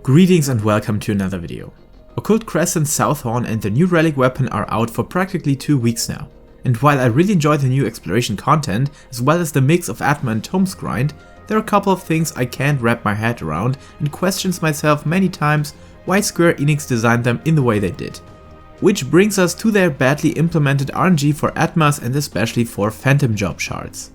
Greetings and welcome to another video. Occult Crescent, Southhorn and the new relic weapon are out for practically 2 weeks now. And while I really enjoy the new exploration content, as well as the mix of Atma and Tomes grind, there are a couple of things I can't wrap my head around and questions myself many times why Square Enix designed them in the way they did. Which brings us to their badly implemented RNG for Atmas and especially for Phantom Job shards.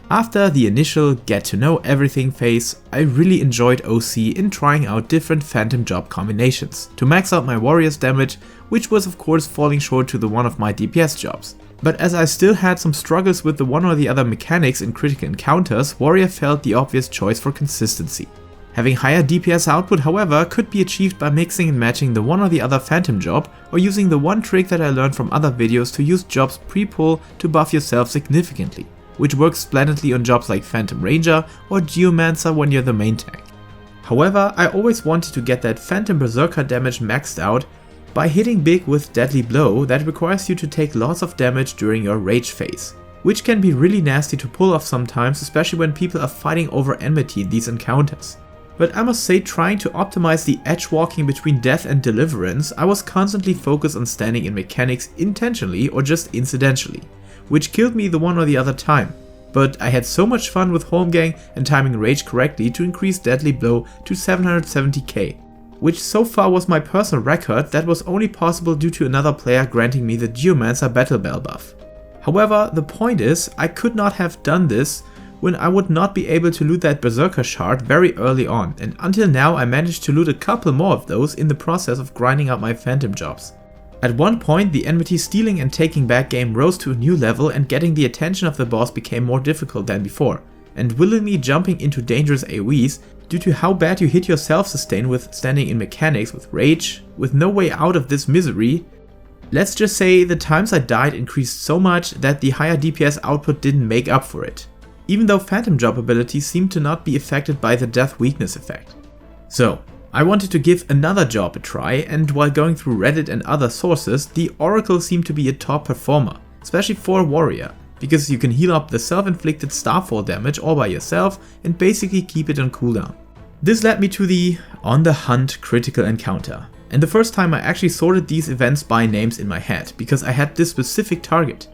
After the initial get to know everything phase, I really enjoyed OC in trying out different Phantom Job combinations to max out my warrior's damage, which was of course falling short to the one of my DPS jobs. But as I still had some struggles with the one or the other mechanics in critical encounters, warrior felt the obvious choice for consistency. Having higher DPS output, however, could be achieved by mixing and matching the one or the other Phantom Job, or using the one trick that I learned from other videos to use jobs pre-pull to buff yourself significantly, which works splendidly on jobs like Phantom Ranger or Geomancer when you're the main tank. However, I always wanted to get that Phantom Berserker damage maxed out by hitting big with Deadly Blow that requires you to take lots of damage during your rage phase, which can be really nasty to pull off sometimes, especially when people are fighting over enmity in these encounters. But I must say, trying to optimize the edge walking between death and deliverance, I was constantly focused on standing in mechanics intentionally or just incidentally, which killed me the one or the other time. But I had so much fun with Holmgang and timing rage correctly to increase Deadly Blow to 770k, which so far was my personal record that was only possible due to another player granting me the Geomancer Battle Bell buff. However, the point is, I could not have done this when I would not be able to loot that Berserker shard very early on, and until now I managed to loot a couple more of those in the process of grinding up my Phantom Jobs. At one point, the enmity stealing and taking back game rose to a new level and getting the attention of the boss became more difficult than before, and willingly jumping into dangerous AoEs due to how bad you hit your self-sustain with standing in mechanics with rage, with no way out of this misery. Let's just say the times I died increased so much that the higher DPS output didn't make up for it, even though Phantom Job abilities seemed to not be affected by the death weakness effect. So, I wanted to give another job a try, and while going through Reddit and other sources, the Oracle seemed to be a top performer, especially for a warrior, because you can heal up the self-inflicted starfall damage all by yourself and basically keep it on cooldown. This led me to the On the Hunt critical encounter, and the first time I actually sorted these events by names in my head, because I had this specific target.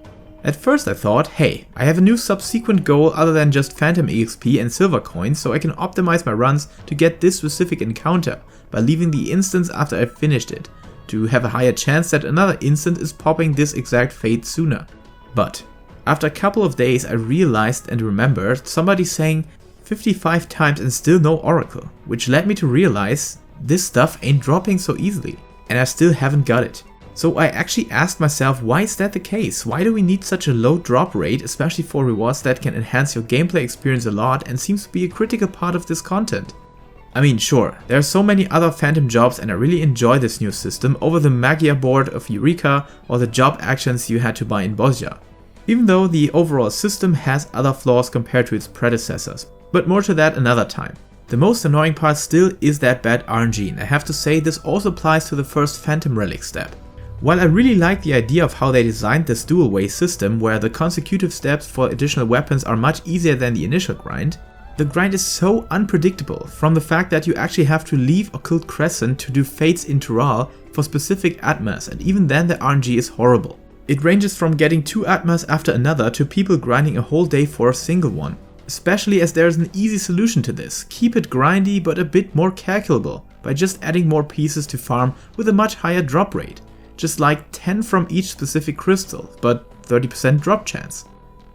At first I thought, hey, I have a new subsequent goal other than just Phantom EXP and silver coins, so I can optimize my runs to get this specific encounter by leaving the instance after I finished it, to have a higher chance that another instant is popping this exact fate sooner. But after a couple of days I realized and remembered somebody saying 55 times and still no Oracle, which led me to realize this stuff ain't dropping so easily, and I still haven't got it. So I actually asked myself, why is that the case? Why do we need such a low drop rate, especially for rewards that can enhance your gameplay experience a lot and seems to be a critical part of this content? I mean, sure, there are so many other Phantom Jobs and I really enjoy this new system over the Magia board of Eureka or the job actions you had to buy in Bosja, even though the overall system has other flaws compared to its predecessors, but more to that another time. The most annoying part still is that bad RNG, and I have to say this also applies to the first Phantom Relic step. While I really like the idea of how they designed this dual-way system where the consecutive steps for additional weapons are much easier than the initial grind, the grind is so unpredictable, from the fact that you actually have to leave Occult Crescent to do Fates in Tural for specific Atmas, and even then the RNG is horrible. It ranges from getting 2 Atmas after another to people grinding a whole day for a single one, especially as there is an easy solution to this. Keep it grindy but a bit more calculable by just adding more pieces to farm with a much higher drop rate. Just like 10 from each specific crystal, but 30% drop chance.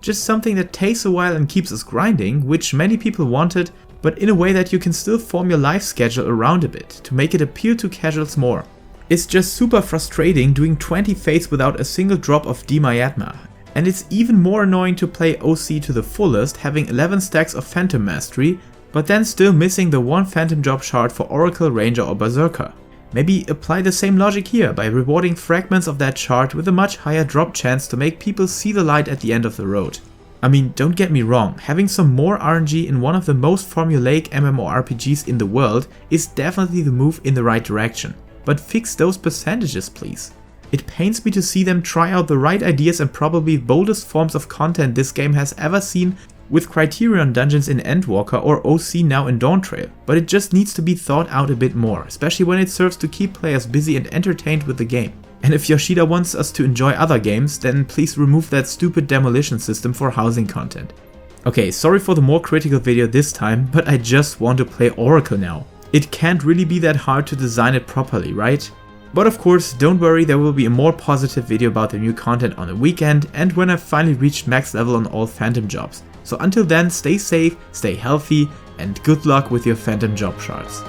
Just something that takes a while and keeps us grinding, which many people wanted, but in a way that you can still form your life schedule around a bit, to make it appeal to casuals more. It's just super frustrating doing 20 fates without a single drop of Dimayatma, and it's even more annoying to play OC to the fullest, having 11 stacks of Phantom Mastery, but then still missing the one Phantom Job shard for Oracle, Ranger or Berserker. Maybe apply the same logic here by rewarding fragments of that shard with a much higher drop chance to make people see the light at the end of the road. I mean, don't get me wrong, having some more RNG in one of the most formulaic MMORPGs in the world is definitely the move in the right direction, but fix those percentages please. It pains me to see them try out the right ideas and probably boldest forms of content this game has ever seen, with Criterion dungeons in Endwalker or OC now in Dawntrail, but it just needs to be thought out a bit more, especially when it serves to keep players busy and entertained with the game. And if Yoshida wants us to enjoy other games, then please remove that stupid demolition system for housing content. Okay, sorry for the more critical video this time, but I just want to play Oracle now. It can't really be that hard to design it properly, right? But of course, don't worry, there will be a more positive video about the new content on the weekend and when I've finally reached max level on all Phantom jobs. So until then, stay safe, stay healthy, and good luck with your Phantom job shards.